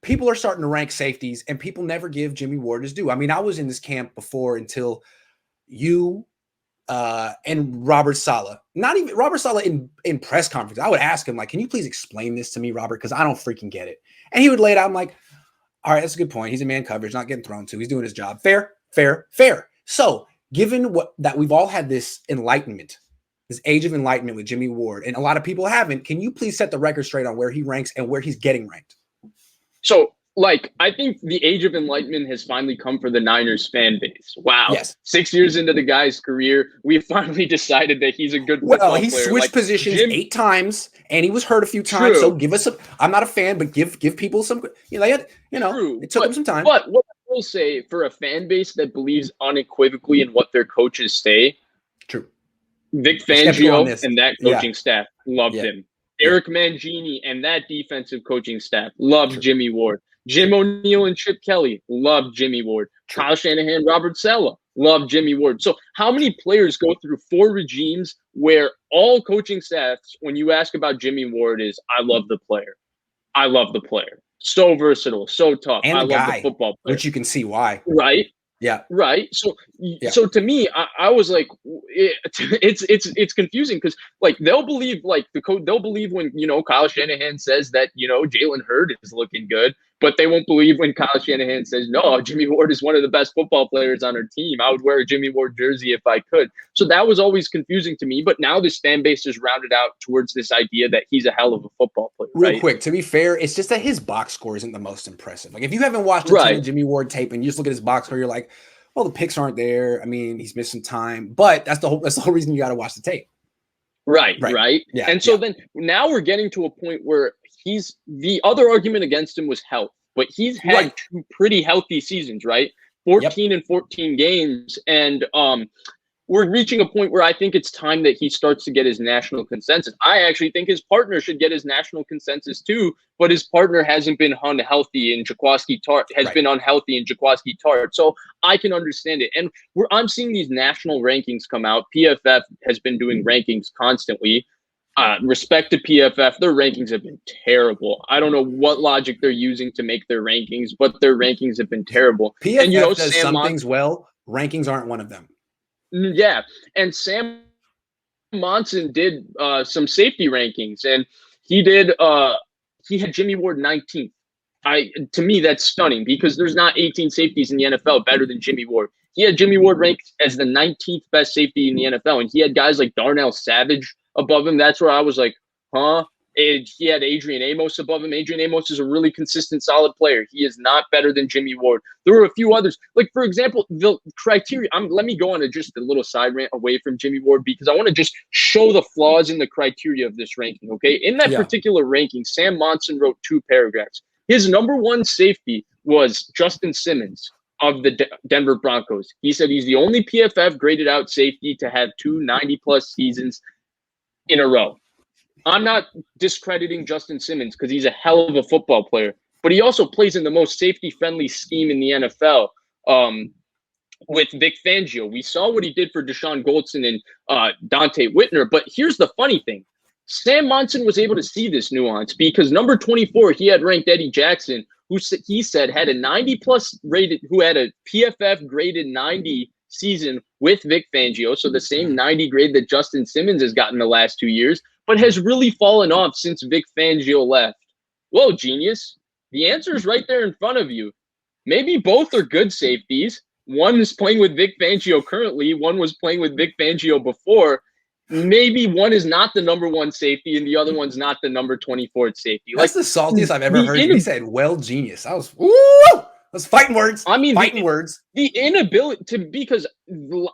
people are starting to rank safeties, and people never give Jimmie Ward his due. I mean, I was in this camp before until you and Robert Saleh. Not even Robert Saleh in press conference. I would ask him, like, can you please explain this to me, Robert? Because I don't freaking get it. And he would lay it out. I'm like, all right, that's a good point. He's in man coverage, not getting thrown to. He's doing his job. Fair, fair, fair. So given that we've all had this enlightenment, this age of enlightenment with Jimmie Ward, and a lot of people haven't, can you please set the record straight on where he ranks and where he's getting ranked? So, like, I think the age of enlightenment has finally come for the Niners fan base. Wow. Yes. 6 years into the guy's career, we finally decided that he's a good football player. Well, he switched positions 8 times, and he was hurt a few times. True. So give us I'm not a fan, but give people some, True. It took him some time. But what I will say, for a fan base that believes unequivocally in what their coaches say, true. Vic Fangio and that coaching staff loved him. Eric Mangini and that defensive coaching staff loved Jimmie Ward. Jim O'Neill and Chip Kelly loved Jimmie Ward. Kyle Shanahan, Robert Saleh loved Jimmie Ward. So how many players go through 4 regimes where all coaching staffs, when you ask about Jimmie Ward, is I love the player. I love the player. So versatile, so tough. And I love the football player. Which you can see why. Right? Yeah. Right. So to me, I was like, it's confusing because, like, they'll believe, like, they'll believe when, Kyle Shanahan says that, Jalen Hurd is looking good, but they won't believe when Kyle Shanahan says, no, Jimmie Ward is one of the best football players on our team. I would wear a Jimmie Ward jersey if I could. So that was always confusing to me. But now this fan base is rounded out towards this idea that he's a hell of a football player. Real quick, to be fair, it's just that his box score isn't the most impressive. Like, if you haven't watched a ton of Jimmie Ward tape and you just look at his box score, you're like, well, the picks aren't there. I mean, he's missing time. But that's the whole reason you got to watch the tape. Right. Yeah. And so then now we're getting to a point where the other argument against him was health. But he's had 2 pretty healthy seasons, right? 14 and 14 games. And we're reaching a point where I think it's time that he starts to get his national consensus. I actually think his partner should get his national consensus too, but his partner hasn't been unhealthy in Jaquiski Tartt, been unhealthy in Jaquiski Tartt. So I can understand it. And I'm seeing these national rankings come out. PFF has been doing rankings constantly. Respect to PFF, their rankings have been terrible. I don't know what logic they're using to make their rankings, but their rankings have been terrible. PFF does some things well. Rankings aren't one of them. Yeah, and Sam Monson did some safety rankings, and he had Jimmie Ward 19th. To me, that's stunning because there's not 18 safeties in the NFL better than Jimmie Ward. He had Jimmie Ward ranked as the 19th best safety in the NFL, and he had guys like Darnell Savage above him. That's where I was like, huh? He had Adrian Amos above him. Adrian Amos is a really consistent, solid player. He is not better than Jimmie Ward. There were a few others. Like, for example, the criteria. Let me go on just a little side rant away from Jimmie Ward because I want to just show the flaws in the criteria of this ranking, okay? In that particular ranking, Sam Monson wrote 2 paragraphs. His number 1 safety was Justin Simmons of the Denver Broncos. He said he's the only PFF graded out safety to have 2 90-plus seasons in a row. I'm not discrediting Justin Simmons because he's a hell of a football player, but he also plays in the most safety-friendly scheme in the NFL with Vic Fangio. We saw what he did for Deshaun Goldson and Dante Whitner, but here's the funny thing. Sam Monson was able to see this nuance because number 24, he had ranked Eddie Jackson, who he said had a 90-plus rated, who had a PFF graded 90 season with Vic Fangio, so the same 90 grade that Justin Simmons has gotten the last 2 years, but has really fallen off since Vic Fangio left. Well, genius, the answer is right there in front of you. Maybe both are good safeties. One is playing with Vic Fangio currently. One was playing with Vic Fangio before. Maybe one is not the number 1 safety and the other one's not the number 24th safety. That's the saltiest I've ever heard. He said, well, genius. I was, woo! Those fighting words. I mean, fighting words. The inability to, because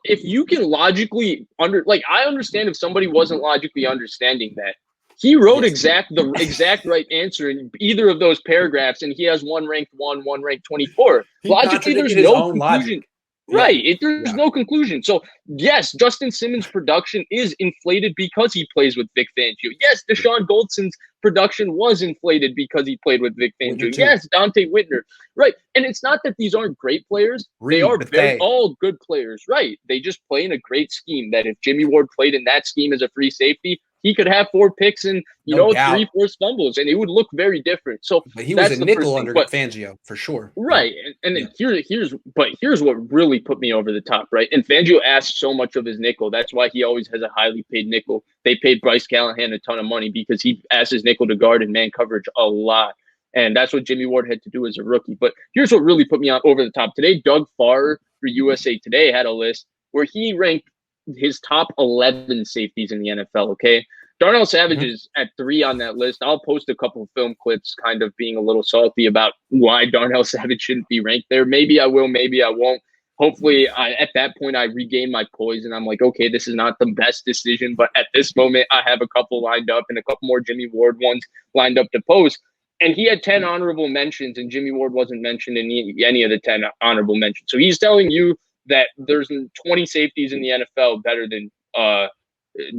if you can logically I understand if somebody wasn't logically understanding that. He wrote the exact right answer in either of those paragraphs, and he has one ranked 1, one ranked 24. Logically, there's no conclusion. Right. There's no conclusion. So, yes, Justin Simmons' production is inflated because he plays with Vic Fangio. Yes, Deshaun Goldson's production was inflated because he played with Vic Fangio. Yes, Dante Whitner. Right. And it's not that these aren't great players. They are all good players. Right. They just play in a great scheme that if Jimmie Ward played in that scheme as a free safety, he could have 4 picks and, No doubt. 3 forced fumbles, and it would look very different. So But he was that's a the first nickel thing. under But Fangio for sure. right. And then here's what really put me over the top, right? And Fangio asked so much of his nickel. That's why he always has a highly paid nickel. They paid Bryce Callahan a ton of money because he asked his nickel to guard in man coverage a lot. And that's what Jimmie Ward had to do as a rookie. But here's what really put me on over the top. Today, Doug Farr for USA Today had a list where he ranked his top 11 safeties in the NFL, okay? Darnell Savage is at 3 on that list. I'll post a couple of film clips kind of being a little salty about why Darnell Savage shouldn't be ranked there. Maybe I will, maybe I won't. Hopefully, at that point, I regain my poise and I'm like, okay, this is not the best decision. But at this moment, I have a couple lined up and a couple more Jimmie Ward ones lined up to post. And he had 10 honorable mentions, and Jimmie Ward wasn't mentioned in any of the 10 honorable mentions. So he's telling you that there's 20 safeties in the NFL better than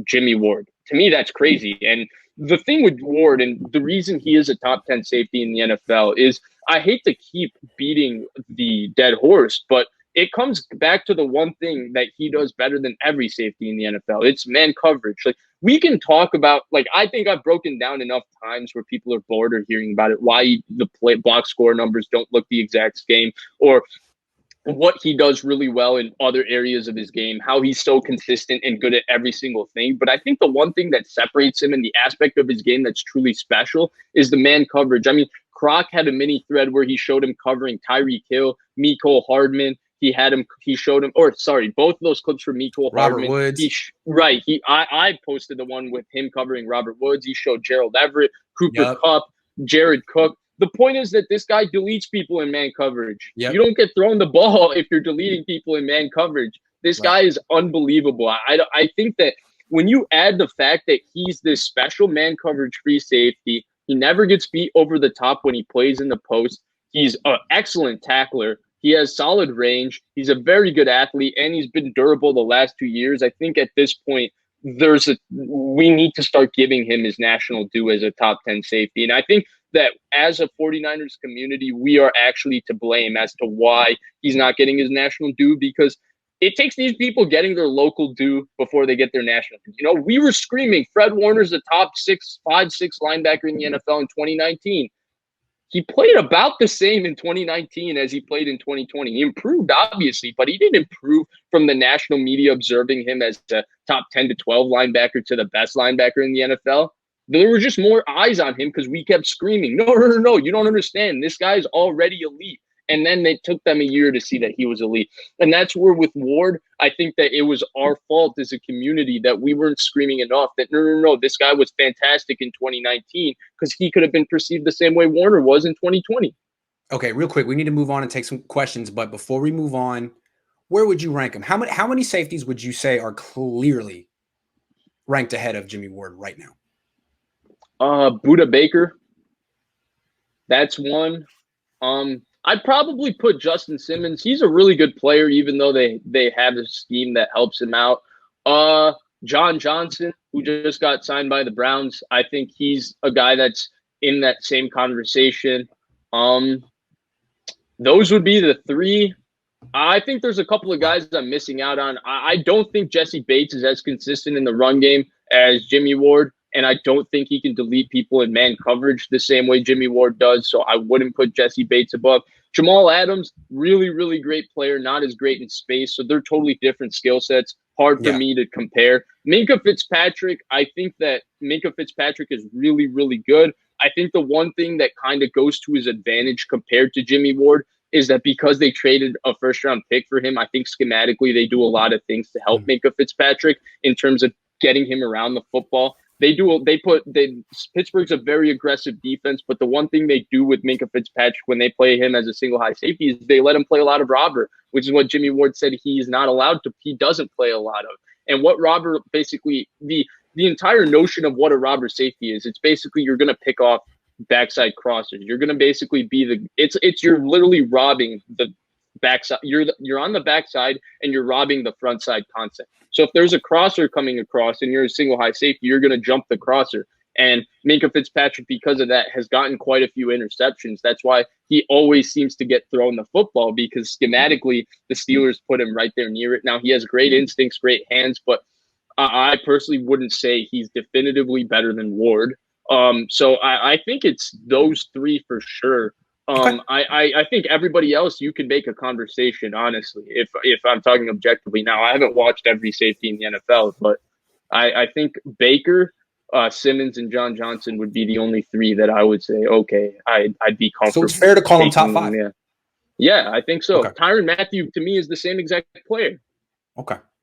Jimmie Ward. To me, that's crazy. And the thing with Ward, and the reason he is a top 10 safety in the NFL, is I hate to keep beating the dead horse, but it comes back to the one thing that he does better than every safety in the NFL. It's man coverage. Like, we can talk about, like, I think I've broken down enough times where people are bored of hearing about it, why the box score numbers don't look the exact same, or what he does really well in other areas of his game, how he's so consistent and good at every single thing. But I think the one thing that separates him in the aspect of his game that's truly special is the man coverage. I mean, Croc had a mini thread where he showed him covering Tyreek Hill, Mecole Hardman. He showed him, or sorry, both of those clips for Mecole Hardman. Robert Woods. I posted the one with him covering Robert Woods. He showed Gerald Everett, Cooper Kupp, Jared Cook. The point is that this guy deletes people in man coverage. You don't get thrown the ball if you're deleting people in man coverage. This guy is unbelievable. I think that when you add the fact that he's this special man coverage free safety, he never gets beat over the top when he plays in the post. He's an excellent tackler. He has solid range. He's a very good athlete, and he's been durable the last 2 years. I think at this point, we need to start giving him his national due as a top 10 safety. And I think that as a 49ers community, we are actually to blame as to why he's not getting his national due, because it takes these people getting their local due before they get their national due. We were screaming Fred Warner's the top 5'6" linebacker in the NFL in 2019. He played about the same in 2019 as he played in 2020. He improved, obviously, but he didn't improve from the national media observing him as a top 10 to 12 linebacker to the best linebacker in the NFL. There were just more eyes on him because we kept screaming, no, you don't understand. This guy's already elite. And then it took them a year to see that he was elite. And that's where with Ward, I think that it was our fault as a community that we weren't screaming enough that no, this guy was fantastic in 2019 because he could have been perceived the same way Warner was in 2020. Okay, real quick, we need to move on and take some questions. But before we move on, where would you rank him? How many safeties would you say are clearly ranked ahead of Jimmie Ward right now? Buda Baker. That's one. I'd probably put Justin Simmons. He's a really good player, even though they have a scheme that helps him out. John Johnson, who just got signed by the Browns. I think he's a guy that's in that same conversation. Those would be the 3. I think there's a couple of guys I'm missing out on. I don't think Jesse Bates is as consistent in the run game as Jimmie Ward, and I don't think he can delete people in man coverage the same way Jimmie Ward does, so I wouldn't put Jesse Bates above. Jamal Adams, really, really great player, not as great in space, so they're totally different skill sets. Hard for me to compare. Minkah Fitzpatrick, I think that Minkah Fitzpatrick is really, really good. I think the one thing that kind of goes to his advantage compared to Jimmie Ward is that because they traded a first-round pick for him, I think schematically they do a lot of things to help Minkah Fitzpatrick in terms of getting him around the football. Pittsburgh's a very aggressive defense, but the one thing they do with Minkah Fitzpatrick when they play him as a single high safety is they let him play a lot of robber, which is what Jimmie Ward said he doesn't play a lot of. And what robber, basically, the entire notion of what a robber safety is, it's basically you're going to pick off backside crossers. You're going to basically be you're literally robbing the backside. You're on the backside and you're robbing the front side concept. So if there's a crosser coming across and you're a single high safety, you're going to jump the crosser. And Minkah Fitzpatrick, because of that, has gotten quite a few interceptions. That's why he always seems to get thrown the football, because schematically the Steelers put him right there near it. Now, he has great instincts, great hands, but I personally wouldn't say he's definitively better than Ward. So I think it's those three for sure. Okay. I think everybody else you can make a conversation, honestly, if I'm talking objectively. Now, I haven't watched every safety in the NFL, but I think Baker, Simmons, and John Johnson would be the only three that I would say, okay, I'd be So comfortable. it's fair to call him top taking, 5. Yeah. Yeah, I think so. Okay. Tyrann Mathieu, to me, is the same exact player. Okay.